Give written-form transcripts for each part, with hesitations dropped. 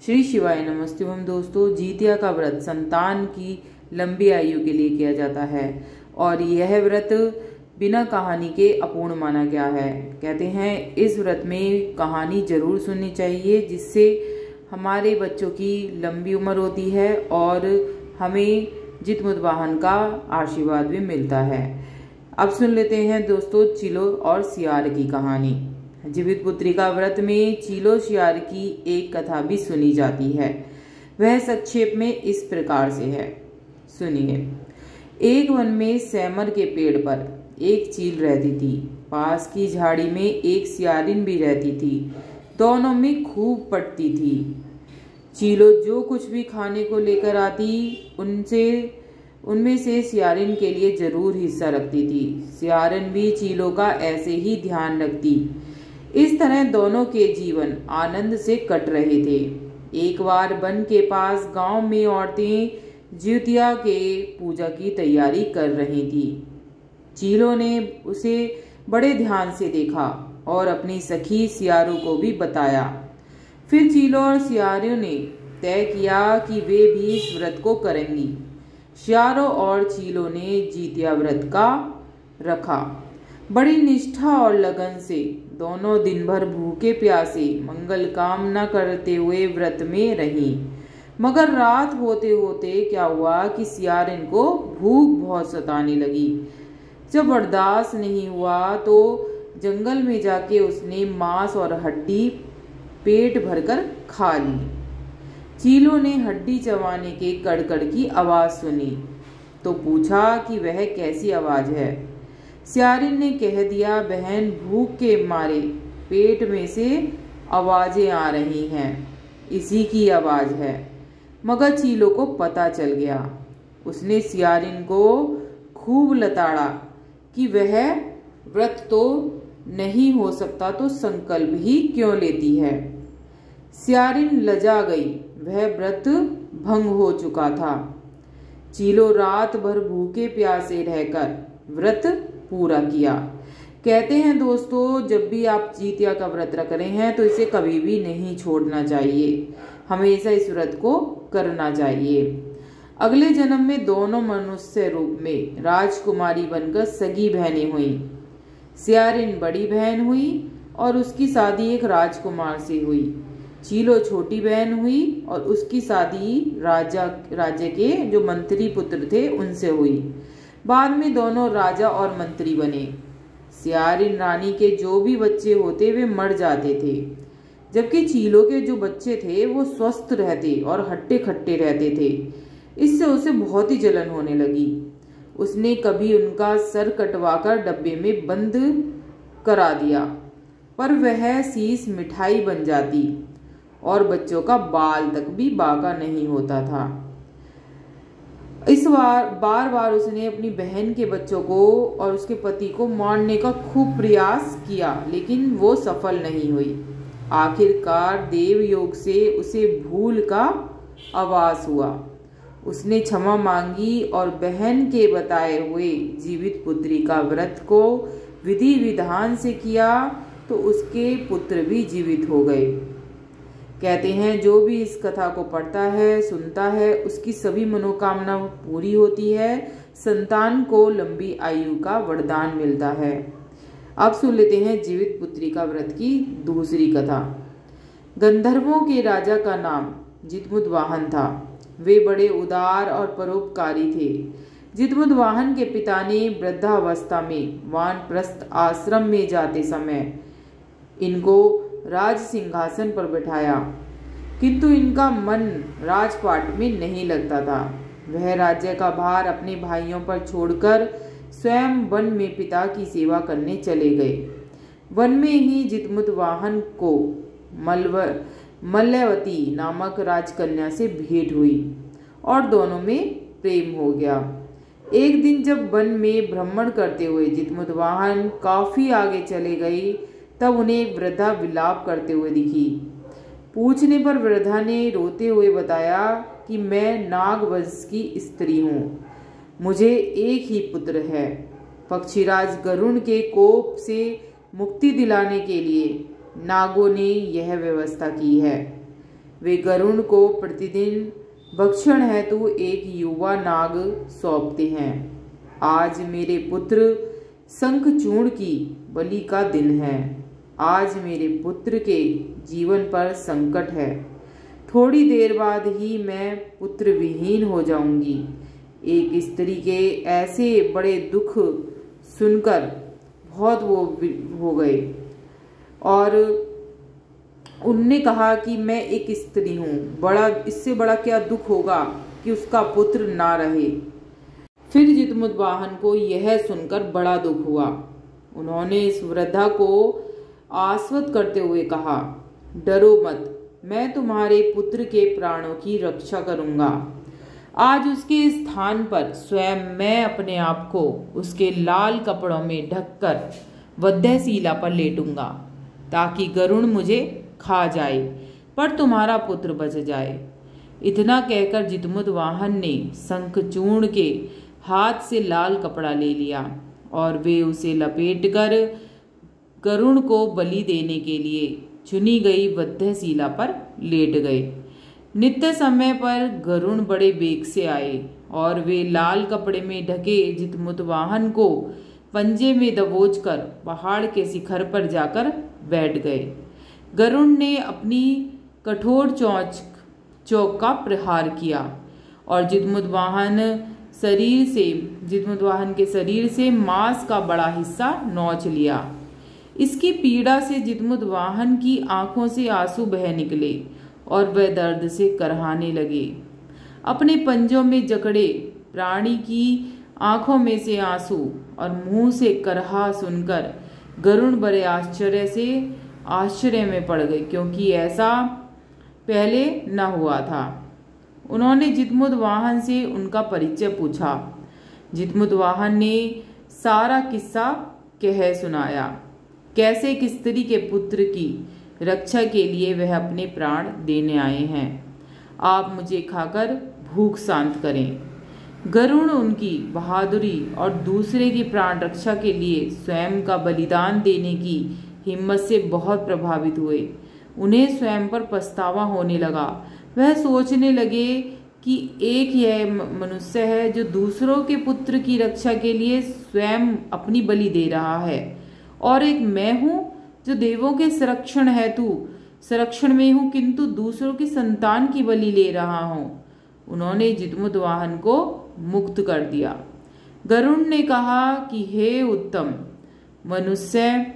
श्री शिवाय नमस्तेम दोस्तों। जितिया का व्रत संतान की लंबी आयु के लिए किया जाता है और यह व्रत बिना कहानी के अपूर्ण माना गया है। कहते हैं इस व्रत में कहानी जरूर सुननी चाहिए, जिससे हमारे बच्चों की लंबी उम्र होती है और हमें जितमुत वाहन का आशीर्वाद भी मिलता है। अब सुन लेते हैं दोस्तों चीलो और सियार की कहानी। जीवित पुत्री का व्रत में चीलो सियार की एक कथा भी सुनी जाती है। वह संक्षेप में इस प्रकार से है, सुनिए। एक वन में सैमर के पेड़ पर एक चील रहती थी। पास की झाड़ी में एक सियारिन भी रहती थी। दोनों में खूब पटती थी। चीलो जो कुछ भी खाने को लेकर आती उनमें से सियारिन के लिए जरूर हिस्सा रखती थी। सियारिन भी चीलो का ऐसे ही ध्यान रखती। इस तरह दोनों के जीवन आनंद से कट रहे थे। एक बार वन के पास गांव में औरतें जितिया के पूजा की तैयारी कर रही थी। चीलो ने उसे बड़े ध्यान से देखा और अपनी सखी सियारों को भी बताया। फिर चीलो और सियारों ने तय किया कि वे भी इस व्रत को करेंगी। सियारों और चीलो ने जितिया व्रत का रखा। बड़ी निष्ठा और लगन से दोनों दिन भर भूखे प्यासे मंगल कामना करते हुए व्रत में रही। मगर रात होते होते क्या हुआ कि सियारिन को भूख बहुत सताने लगी। जब बर्दाश्त नहीं हुआ तो जंगल में जाके उसने मांस और हड्डी पेट भरकर खा ली। चीलो ने हड्डी चबाने के कड़कड़ की आवाज सुनी तो पूछा कि वह कैसी आवाज है। सियारिन ने कह दिया, बहन, भूख के मारे पेट में से आवाजें आ रही हैं, इसी की आवाज है। मगर चीलो को पता चल गया। उसने सियारिन को खूब लताड़ा कि वह व्रत तो नहीं हो सकता तो संकल्प ही क्यों लेती है। सियारिन लजा गई। वह व्रत भंग हो चुका था। चीलो रात भर भूखे प्यासे रहकर व्रत पूरा किया। कहते हैं दोस्तों, जब भी आप जितिया का व्रत रख रहे हैं तो इसे कभी भी नहीं छोड़ना चाहिए। हमेशा इस व्रत को करना चाहिए। अगले जन्म में दोनों मनुष्य रूप में राजकुमारी बनकर सगी बहनें हुई। सियारिन बड़ी बहन हुई और उसकी शादी एक राजकुमार से हुई। चीलो छोटी बहन हुई और उसकी शादी राज्य के जो मंत्री पुत्र थे उनसे हुई। बाद में दोनों राजा और मंत्री बने। सियारिन रानी के जो भी बच्चे होते वे मर जाते थे, जबकि चीलो के जो बच्चे थे वो स्वस्थ रहते और हट्टे खट्टे रहते थे। इससे उसे बहुत ही जलन होने लगी। उसने कभी उनका सर कटवाकर डब्बे में बंद करा दिया, पर वह शीश मिठाई बन जाती और बच्चों का बाल तक भी बाका नहीं होता था। इस बार बार उसने अपनी बहन के बच्चों को और उसके पति को मारने का खूब प्रयास किया, लेकिन वो सफल नहीं हुई। आखिरकार देव योग से उसे भूल का आभास हुआ। उसने क्षमा मांगी और बहन के बताए हुए जीवित पुत्री का व्रत को विधि विधान से किया तो उसके पुत्र भी जीवित हो गए। कहते हैं जो भी इस कथा को पढ़ता है, सुनता है, उसकी सभी मनोकामना पूरी होती है। संतान को लंबी आयु का वरदान मिलता है। अब सुन लेते हैं जीवित पुत्री का व्रत की दूसरी कथा। गंधर्वों के राजा का नाम जितमुत वाहन था। वे बड़े उदार और परोपकारी थे। जितमुत वाहन के पिता ने वृद्धावस्था में वानप्रस्थ आश्रम में जाते समय इनको राज सिंहासन पर बिठाया, किंतु इनका मन राजपाट में नहीं लगता था। वह राज्य का भार अपने भाइयों पर छोड़कर स्वयं वन में पिता की सेवा करने चले गए। वन में ही जितमुत वाहन को मल्लवती नामक राजकन्या से भेंट हुई और दोनों में प्रेम हो गया। एक दिन जब वन में भ्रमण करते हुए जितमुत वाहन काफी आगे चले गई, तब उन्हें एक वृद्धा विलाप करते हुए दिखी। पूछने पर वृद्धा ने रोते हुए बताया कि मैं नागवंश की स्त्री हूँ। मुझे एक ही पुत्र है। पक्षीराज गरुण के कोप से मुक्ति दिलाने के लिए नागों ने यह व्यवस्था की है। वे गरुड़ को प्रतिदिन भक्षण हेतु एक युवा नाग सौंपते हैं। आज मेरे पुत्र शंखचूर्ण की बलि का दिन है। आज मेरे पुत्र के जीवन पर संकट है। थोड़ी देर बाद ही मैं पुत्र विहीन हो जाऊंगी। एक स्त्री के ऐसे बड़े दुख सुनकर बहुत वो हो गए और उनने कहा कि मैं एक स्त्री हूँ, इससे बड़ा क्या दुख होगा कि उसका पुत्र ना रहे। फिर जितमुतवाहन को यह सुनकर बड़ा दुख हुआ। उन्होंने इस वृद्धा को आश्वस्त करते हुए कहा, डरो मत, मैं तुम्हारे पुत्र के प्राणों की रक्षा करूंगा। आज उसके स्थान पर स्वयं मैं अपने आप को उसके लाल कपड़ों में ढककर वध्यशिला पर लेटूंगा ताकि गरुड़ मुझे खा जाए पर तुम्हारा पुत्र बच जाए। इतना कहकर जितमुतवाहन ने शंखचूर्ण के हाथ से लाल कपड़ा ले लिया और वे उसे लपेटकर गरुड़ को बलि देने के लिए चुनी गई वध्यशिला पर लेट गए। नित्य समय पर गरुड़ बड़े वेग से आए और वे लाल कपड़े में ढके जितमुतवाहन को पंजे में दबोचकर पहाड़ के शिखर पर जाकर बैठ गए। गरुड़ ने अपनी कठोर चोंच का प्रहार किया और जितमुतवाहन के शरीर से मांस का बड़ा हिस्सा नोच लिया। इसकी पीड़ा से जितमुतवाहन की आंखों से आंसू बह निकले और वह दर्द से करहाने लगे। अपने पंजों में जकड़े प्राणी की आंखों में से आंसू और मुंह से करहा सुनकर गरुड़ बड़े आश्चर्य में पड़ गए, क्योंकि ऐसा पहले न हुआ था। उन्होंने जितमुतवाहन से उनका परिचय पूछा। जितमुतवाहन ने सारा किस्सा कह सुनाया, कैसे एक स्त्री के पुत्र की रक्षा के लिए वह अपने प्राण देने आए हैं। आप मुझे खाकर भूख शांत करें। गरुड़ उनकी बहादुरी और दूसरे की प्राण रक्षा के लिए स्वयं का बलिदान देने की हिम्मत से बहुत प्रभावित हुए। उन्हें स्वयं पर पछतावा होने लगा। वह सोचने लगे कि एक यह मनुष्य है जो दूसरों के पुत्र की रक्षा के लिए स्वयं अपनी बलि दे रहा है, और एक मैं हूँ जो देवों के संरक्षण में हूँ किंतु दूसरों की संतान की बलि ले रहा हूँ। उन्होंने जितमुतवाहन को मुक्त कर दिया। गरुड़ ने कहा कि हे उत्तम मनुष्य,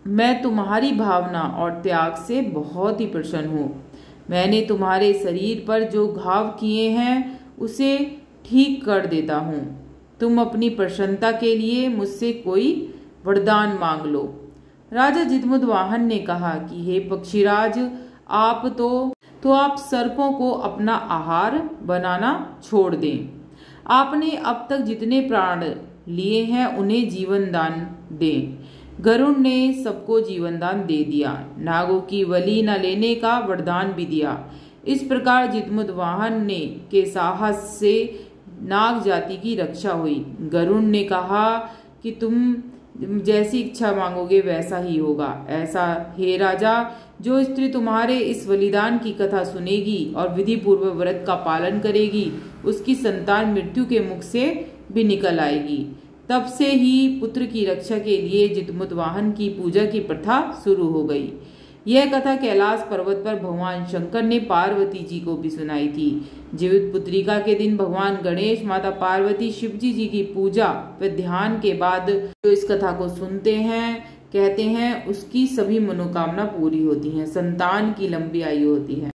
मैं तुम्हारी भावना और त्याग से बहुत ही प्रसन्न हूँ। मैंने तुम्हारे शरीर पर जो घाव किए हैं उसे ठीक कर देता हूँ। तुम अपनी प्रसन्नता के लिए मुझसे कोई वरदान मांग लो। राजा जितमुतवाहन ने कहा कि हे पक्षीराज, आप तो आप सर्पों को अपना आहार बनाना छोड़ दें। आपने अब तक जितने प्राण लिए हैं उन्हें जीवन दान दें। गरुड़ ने सबको जीवन दान दे दिया, नागों की बलि न लेने का वरदान भी दिया। इस प्रकार जितमुतवाहन ने के साहस से नाग जाति की रक्षा हुई। गरुड़ ने कहा कि तुम जैसी इच्छा मांगोगे वैसा ही होगा। ऐसा हे राजा, जो स्त्री तुम्हारे इस बलिदान की कथा सुनेगी और विधि पूर्वक व्रत का पालन करेगी, उसकी संतान मृत्यु के मुख से भी निकल आएगी। तब से ही पुत्र की रक्षा के लिए जितमुतवाहन की पूजा की प्रथा शुरू हो गई। यह कथा कैलाश पर्वत पर भगवान शंकर ने पार्वती जी को भी सुनाई थी। जीवित पुत्रिका के दिन भगवान गणेश, माता पार्वती, शिवजी जी की पूजा व ध्यान के बाद जो इस कथा को सुनते हैं, कहते हैं, उसकी सभी मनोकामना पूरी होती हैं, संतान की लंबी आयु होती है।